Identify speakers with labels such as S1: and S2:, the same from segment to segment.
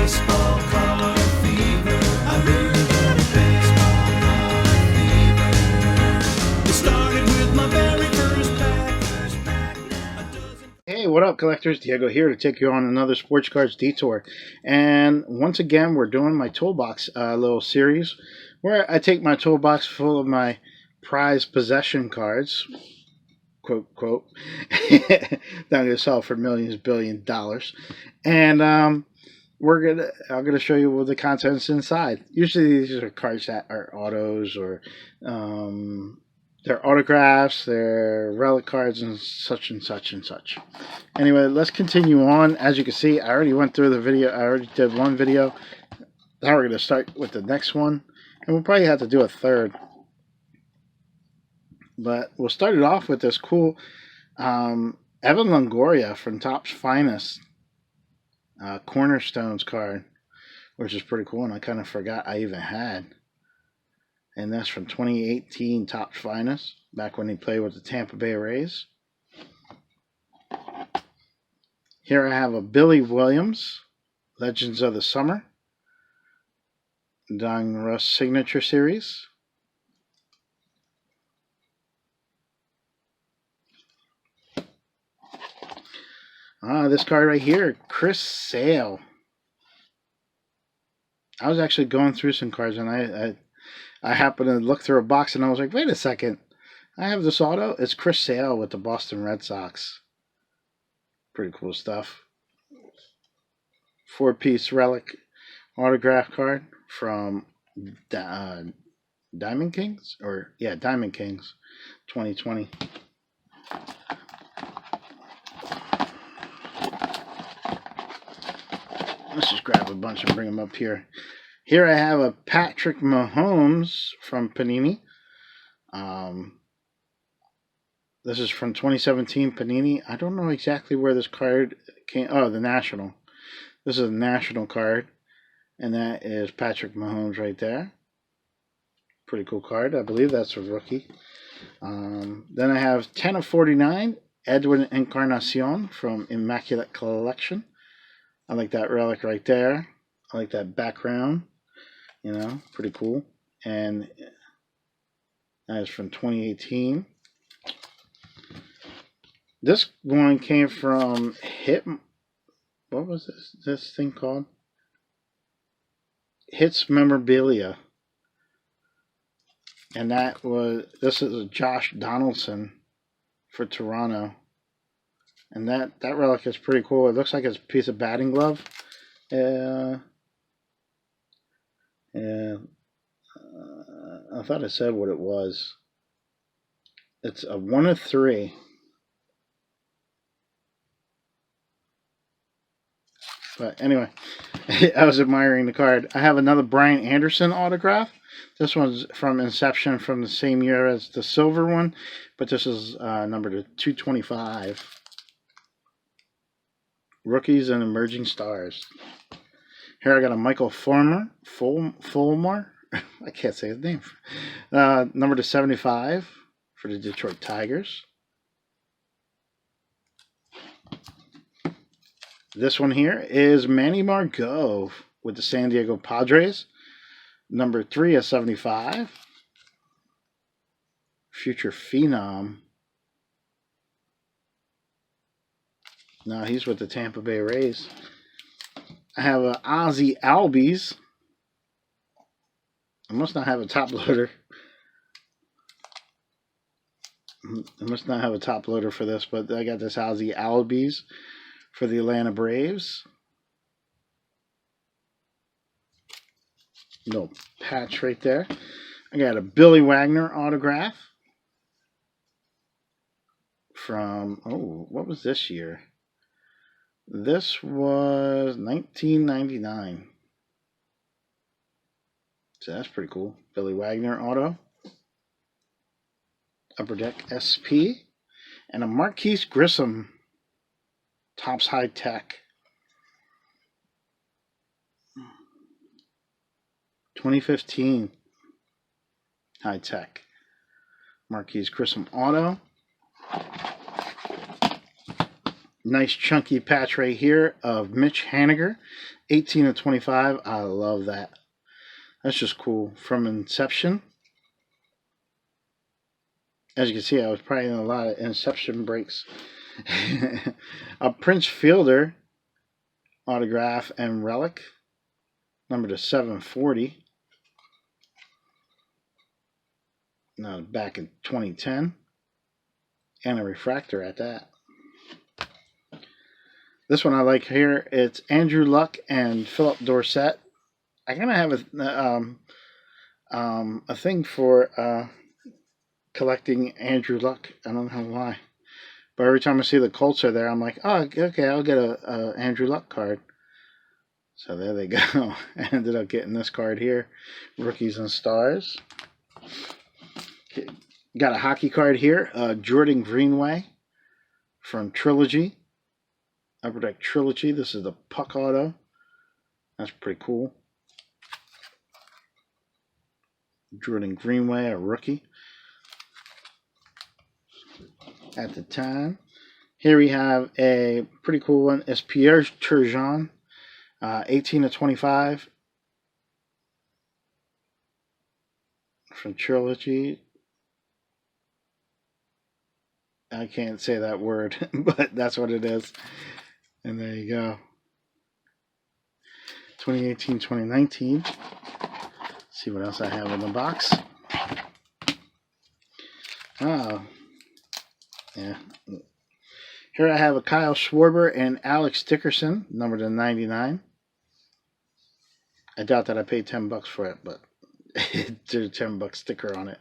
S1: baseball card fever. I really got a baseball card fever. It started with my very first pack. A dozen.
S2: Hey, what up, collectors? Diego here to take you on another Sports Cards Detour. And once again, we're doing my Toolbox little series where I take my toolbox full of my prized possession cards, quote, quote, that I'm going to sell for millions, $billions. And I'm gonna show you what the contents inside. Usually these are cards that are autos or they're autographs, they're relic cards, and such and such and such. Anyway, let's continue on. As you can see, I already went through the video. I already did one video. Now we're going to start with the next one. And we'll probably have to do a third. But we'll start it off with this cool Evan Longoria from Topps Finest Cornerstones card, which is pretty cool. And I kind of forgot I even had. And that's from 2018 Topps Finest, back when he played with the Tampa Bay Rays. Here I have a Billy Williams, Legends of the Summer, Donruss Signature Series. This card right here, Chris Sale. I was actually going through some cards and I happened to look through a box and I was like, wait a second. I have this auto. It's Chris Sale with the Boston Red Sox. Pretty cool stuff. 4-piece relic autograph card from Diamond Kings? Diamond Kings 2020. Let's just grab a bunch and bring them up here. Here I have a Patrick Mahomes from Panini. This is from 2017 Panini. I don't know exactly where this card came. Oh, the National. This is a National card. And that is Patrick Mahomes right there. Pretty cool card. I believe that's a rookie. Then I have 10 of 49. Edwin Encarnacion from Immaculate Collection. I like that relic right there. I like that background. You know, pretty cool. And that is from 2018. This one came from what was this thing called? Hits Memorabilia. And this is a Josh Donaldson for Toronto. And that relic is pretty cool. It looks like it's a piece of batting glove. I thought I said what it was. It's a 1 of 3. But anyway, I was admiring the card. I have another Brian Anderson autograph. This one's from Inception from the same year as the silver one. But this is numbered to 225. Rookies and Emerging Stars. Here I got a Michael Fulmer. I can't say his name. Number to 75 for the Detroit Tigers. This one here is Manny Margot with the San Diego Padres. Number 3 of 75. Future Phenom. No, he's with the Tampa Bay Rays. I have a Ozzie Albies. I must not have a top loader. I must not have a top loader for this, but I got this Ozzie Albies for the Atlanta Braves. Little patch right there. I got a Billy Wagner autograph from, what was this year? This was 1999. So that's pretty cool. Billy Wagner auto. Upper Deck SP. And a Marquise Grissom Topps High Tech. 2015 High Tech. Marquise Grissom auto. Nice chunky patch right here of Mitch Haniger, 18 of 25. I love that. That's just cool. From Inception. As you can see, I was probably in a lot of Inception breaks. A Prince Fielder autograph and relic, number to 740. Now back in 2010. And a refractor at that. This one I like here. It's Andrew Luck and Philip Dorsett. I kind of have a thing for collecting Andrew Luck. I don't know why, but every time I see the Colts are there, I'm like, oh, okay, I'll get a Andrew Luck card. So there they go. I ended up getting this card here, Rookies and Stars. Okay. Got a hockey card here, Jordan Greenway from Trilogy. Upper Deck Trilogy. This is the Puck Auto. That's pretty cool. Jordan Greenway, a rookie at the time. Here we have a pretty cool one. It's Pierre Turgeon, 18 of 25 from Trilogy. I can't say that word, but that's what it is. And there you go. 2018-2019. See what else I have in the box. Oh, yeah. Here I have a Kyle Schwarber and Alex Dickerson, numbered to 99. I doubt that I paid $10 for it, but there's a $10 sticker on it.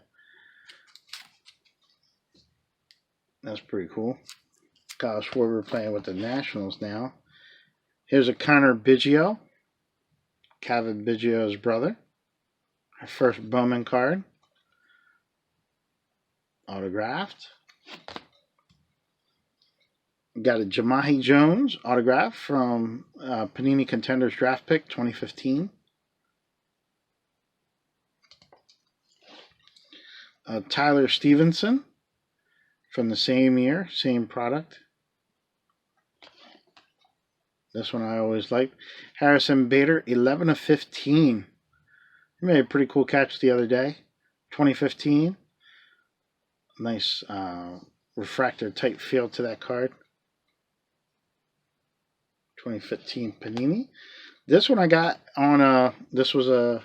S2: That's pretty cool. Kyle Schwarber playing with the Nationals now. Here's a Connor Biggio, Kevin Biggio's brother. Our first Bowman card. Autographed. Got a Jamahi Jones autograph from Panini Contenders Draft Pick 2015. Tyler Stevenson from the same year, same product. This one I always liked. Harrison Bader, 11 of 15. He made a pretty cool catch the other day. 2015. Nice refractor type feel to that card. 2015 Panini. This one I got on this was a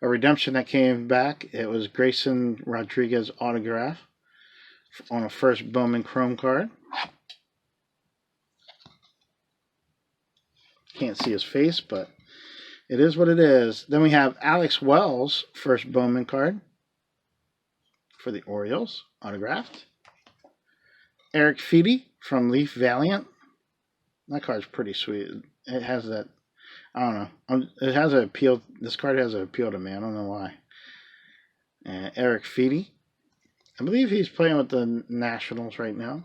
S2: redemption that came back. It was Grayson Rodriguez autograph on a first Bowman Chrome card. Can't see his face, but it is what it is. Then we have Alex Wells, first Bowman card for the Orioles, autographed. Eric Feedy from Leaf Valiant. That card's pretty sweet. It has that, I don't know. It has an appeal. This card has an appeal to me. I don't know why. Eric Feedy. I believe he's playing with the Nationals right now.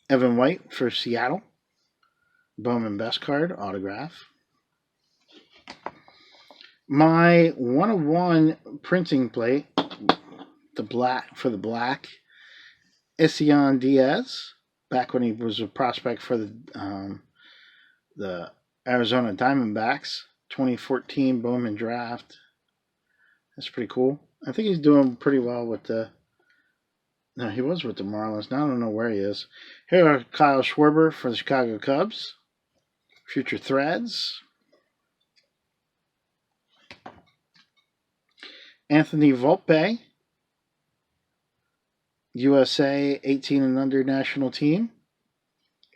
S2: Evan White for Seattle. Bowman Best card, autograph. My 1/1 printing plate, the black for the black, Ision Diaz, back when he was a prospect for the Arizona Diamondbacks, 2014 Bowman draft. That's pretty cool. I think he's doing pretty well with the. No, he was with the Marlins. Now I don't know where he is. Here are Kyle Schwarber for the Chicago Cubs. Future Threads. Anthony Volpe, USA 18 and under national team.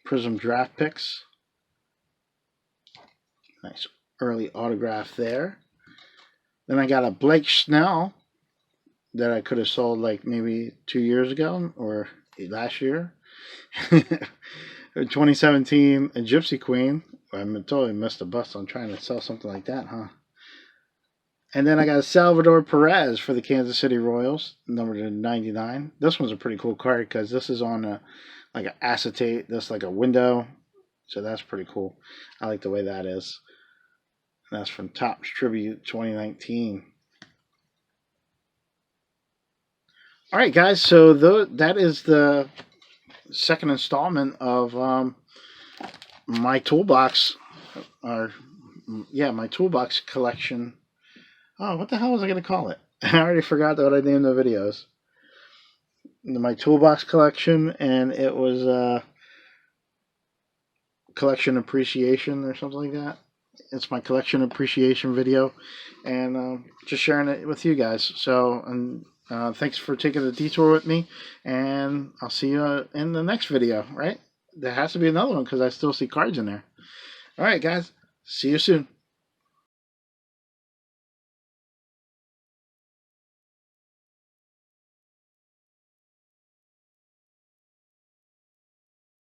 S2: Prism draft picks. Nice early autograph there. Then I got a Blake Snell that I could have sold like maybe 2 years ago or last year. 2017 a Gypsy Queen. I totally missed a bust on trying to sell something like that, huh? And then I got Salvador Perez for the Kansas City Royals, number to 99. This one's a pretty cool card because this is on like an acetate. That's like a window. So that's pretty cool. I like the way that is. And that's from Topps Tribute 2019. All right, guys. So that is the second installment of my toolbox, or yeah, my toolbox collection. Oh, what the hell was I going to call it? I already forgot what I named the videos. My toolbox collection, and it was collection appreciation or something like that. It's my collection appreciation video, and just sharing it with you guys. So, and thanks for taking the detour with me, and I'll see you in the next video, right? There has to be another one because I still see cards in there. All right, guys. See you soon.